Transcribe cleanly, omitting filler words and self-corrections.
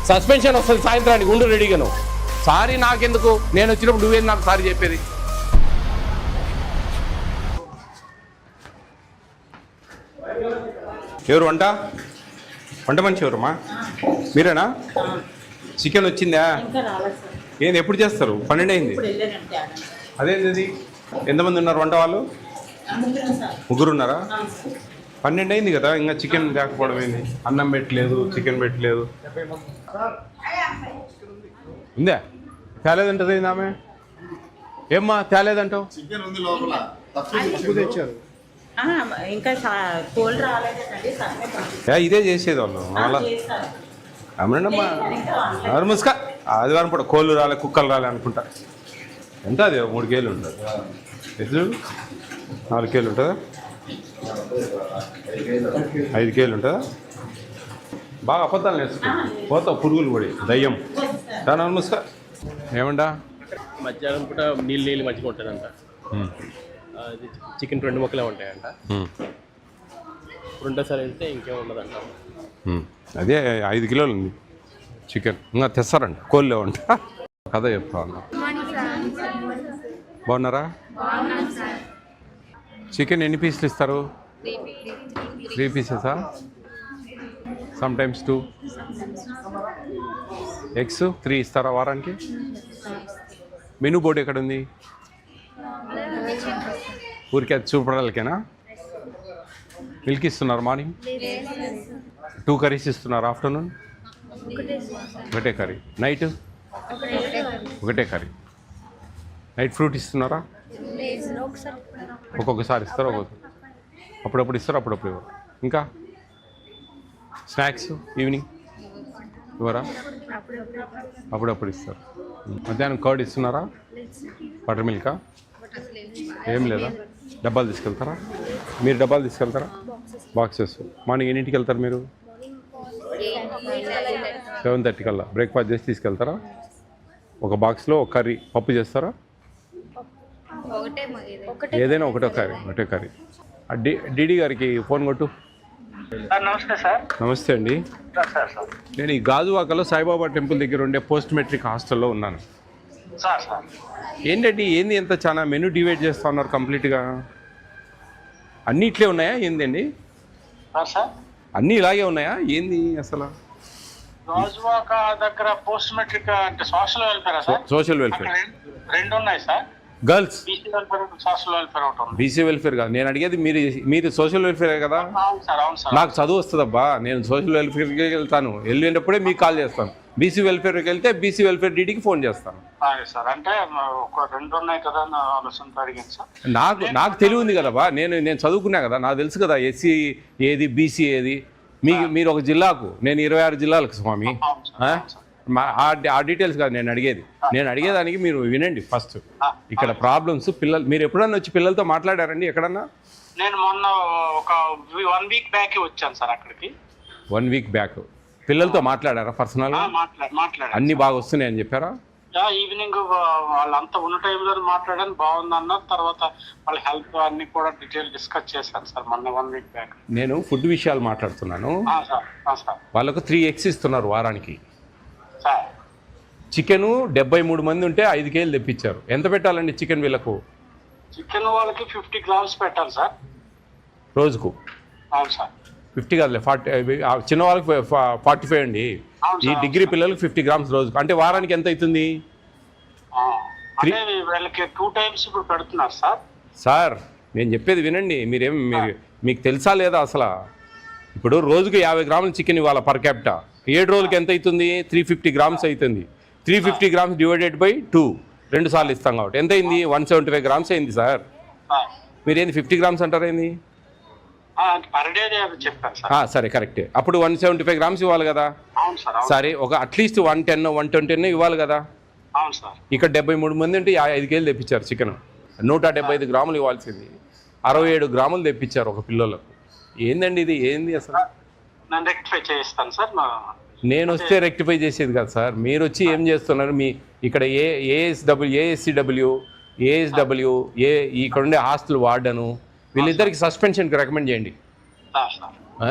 Suspension వస్తుంది సాయంత్రానికి, ఉండు రెడీగాను. సారీ నాకెందుకు, నేను వచ్చినప్పుడు నువ్వేది నాకు సారీ చెప్పేది. ఎవరు వంట మనిషి ఎవరమ్మా? మీరేనా? చికెన్ వచ్చిందా? ఏంది ఎప్పుడు చేస్తారు? 12 అయింది. అదేంది, ఎంతమంది ఉన్నారు వంట వాళ్ళు? 3 ఉన్నారా? 12 అయింది కదా, ఇంకా చికెన్ లేకపోవడం ఏంది? అన్నం పెట్టలేదు, చికెన్ పెట్టలేదు. ఉందా? తేలేదంటది ఆమె. ఏమ్మా తేలేదంటావు? ఇదే చేసేది వాళ్ళు అలా. అమ్మా ముసుక ఆదివారం పూట కోళ్ళు రాలే, కుక్కలు రాలే అనుకుంటా. ఎంత అది? 3 కేజీలు ఉంటుంది. ఎదురు 4 కేజీలు ఉంటుందా? 5 కేజీలు ఉంటుందా? బాగా అబద్ధాలు నేర్చుకో, పోతావు పురుగులు పడి దయ్యం. దాని ముసుక ఏమంటా? మధ్యాహ్నం పూట నీళ్ళు మంచిగా ఉంటుందంట. చికెన్ 2 ముక్కలే ఉంటాయంట. రెండోసారి వెళ్తే ఇంకేం ఉండదంట. అదే 5 కిలోలు ఉంది చికెన్, ఇంకా తెస్తారంట. కోళ్ళు లేవంట. కథ చెప్తా ఉన్నా. బాగున్నారా? చికెన్ ఎన్ని పీసులు ఇస్తారు? 3 పీసెసా? సమ్టైమ్స్ 2. ఎగ్స్ 3 ఇస్తారా వారానికి? మెనూ బోర్డు ఎక్కడ ఉంది? ఊరికే అది చూపడాలకేనా? మిల్క్ ఇస్తున్నారు మార్నింగ్? 2 కర్రీస్ ఇస్తున్నారు ఆఫ్టర్నూన్? ఒకటే కర్రీ. నైట్ ఒకటే కర్రీ. నైట్ ఫ్రూట్ ఇస్తున్నారా? ఒక్కొక్కసారి ఇస్తారు, అప్పుడప్పుడు ఇస్తారు, అప్పుడప్పుడు ఇవ్వరు. ఇంకా స్నాక్స్ ఈవినింగ్ ఇవ్వరా? అప్పుడప్పుడు ఇస్తారు. మధ్యాహ్నం కర్డ్ ఇస్తున్నారా? బటర్ మిల్కా? ఏం లేదా? డబ్బాలు తీసుకెళ్తారా? మీరు డబ్బాలు తీసుకెళ్తారా? బాక్సెస్. మార్నింగ్ ఎన్నింటికి వెళ్తారు మీరు? 7:30 కల్లా బ్రేక్ఫాస్ట్ చేసి తీసుకెళ్తారా? ఒక బాక్స్లో ఒక కర్రీ, పప్పు చేస్తారా? ఏదైనా ఒకటే కర్రీ. డిడి గారికి ఫోన్ కొట్టు. నమస్తే సార్. నమస్తే అండి. నేను ఈ గాజువాకలో సాయిబాబా టెంపుల్ దగ్గర ఉండే పోస్ట్ మెట్రిక్ హాస్టల్లో ఉన్నాను. ఏంటండి ఏంది ఎంత చాలా మెనూ డివైడ్ చేస్తూ ఉన్నారు కంప్లీట్గా? అన్నీ ఇట్లే ఉన్నాయా ఏందండి? అన్నీ ఇలాగే ఉన్నాయా ఏంది అసలు? గాజువాక దగ్గర పోస్ట్ మెట్రిక్ అంటే social welfare sir. Social welfare 2 ఉన్నాయి sir. Girls BC welfare, social welfare ఒకటి ఉంది. బీసీ వెల్ఫేర్ కాదు నేను అడిగేది. మీరు సోషల్ వెల్ఫేర్ కదా? అవును సార్. నాకు చదువు వస్తుందబ్బా, నేను సోషల్ వెల్ఫేర్కి వెళ్తాను, వెళ్ళేటప్పుడే మీకు కాల్ చేస్తాను. బీసీ వెల్ఫేర్కి వెళ్తే బీసీ వెల్ఫేర్ డీడీకి ఫోన్ చేస్తాను. సార్ అంటే ఒక 2 ఉన్నాయి కదా నా ఆలోచనతో అడిగాను సార్. నాకు తెలివి ఉంది కదబ్బా, నేను చదువుకున్నా కదా, నాకు తెలుసు కదా ఎస్సీ ఏది బీసీ ఏది. మీరు ఒక జిల్లాకు, నేను 26 జిల్లాలకు స్వామి. ఆ డీటెయిల్స్ కాదు నేను అడిగేది. నేను అడిగేదానికి మీరు వినండి ఫస్ట్. ఇక్కడ ప్రాబ్లమ్స్ పిల్లలు, మీరు ఎప్పుడన్నా వచ్చి పిల్లలతో మాట్లాడారండి ఎక్కడన్నా? నేను మొన్న ఒక 1 వీక్ బ్యాక్ వచ్చాను సార్ అక్కడికి. 1 వీక్ బ్యాక్ పిల్లలతో మాట్లాడారా పర్సనల్గా? మాట్లాడారు. అన్ని బాగా వస్తున్నాయి అని చెప్పారా? ఈవినింగ్ వాళ్ళంతా ఉన్న టైంలో మాట్లాడాను, బాగుంది అన్నారు. తర్వాత వాళ్ళ హెల్త్ అన్ని కూడా డీటెయిల్ డిస్కస్ చేశాను సార్ మొన్న 1 వీక్ బ్యాక్. నేను ఫుడ్ విషయాలు మాట్లాడుతున్నాను. సార్ వాళ్ళకు 3 ఎగ్స్ ఇస్తున్నారు వారానికి. సార్ చికెను 73 మంది ఉంటే 5 కేజీలు తెప్పించారు. ఎంత పెట్టాలండి చికెన్ వీళ్ళకు? చికెన్ వాళ్ళకి 50 గ్రామ్స్ పెట్టాలి సార్ రోజుకు. అవును సార్. 50 కాదులే 40. చిన్న వాళ్ళకి 45 అండి. ఈ డిగ్రీ పిల్లలకు 50 గ్రామ్స్ రోజుకు. అంటే వారానికి ఎంత అవుతుంది? అంటే వీళ్ళకి 2 టైమ్స్ ఇప్పుడు పెడుతున్నారు సార్. సార్ నేను చెప్పేది వినండి. మీకు తెలుసా లేదా అసలు? ఇప్పుడు రోజుకి 50 గ్రాముల చికెన్ ఇవ్వాలి పర్ క్యాపిటా. 7 రోజులకి ఎంత అవుతుంది? 350 గ్రామ్స్ అవుతుంది. 350 గ్రామ్స్ డివైడెడ్ బై 2, 2 సార్లు ఇస్తాం కాబట్టి ఎంత అయింది? 175 గ్రామ్స్ అయింది సార్. మీరేంది 50 గ్రామ్స్ అంటారేంది? సరే కరెక్టే. అప్పుడు 175 గ్రామ్స్ ఇవ్వాలి కదా. సరే ఒక అట్లీస్ట్ 110, 120 ఇవ్వాలి కదా. ఇక్కడ 73 మంది ఉంటే 5 కేజీలు తెప్పించారు చికెన్. 175 గ్రాములు ఇవ్వాల్సింది 67 గ్రాములు తెప్పించారు ఒక పిల్లలకు. ఏందండి ఇది? ఏంది అసలు? నేను వస్తే రెక్టిఫై చేసేది కదా సార్. మీరు వచ్చి ఏం చేస్తున్నారు? మీ ఇక్కడ ఏఎస్డబ్ల్యూ ఇక్కడ ఉండే హాస్టల్ వార్డను వీళ్ళిద్దరికి సస్పెన్షన్కి రికమెండ్ చేయండి.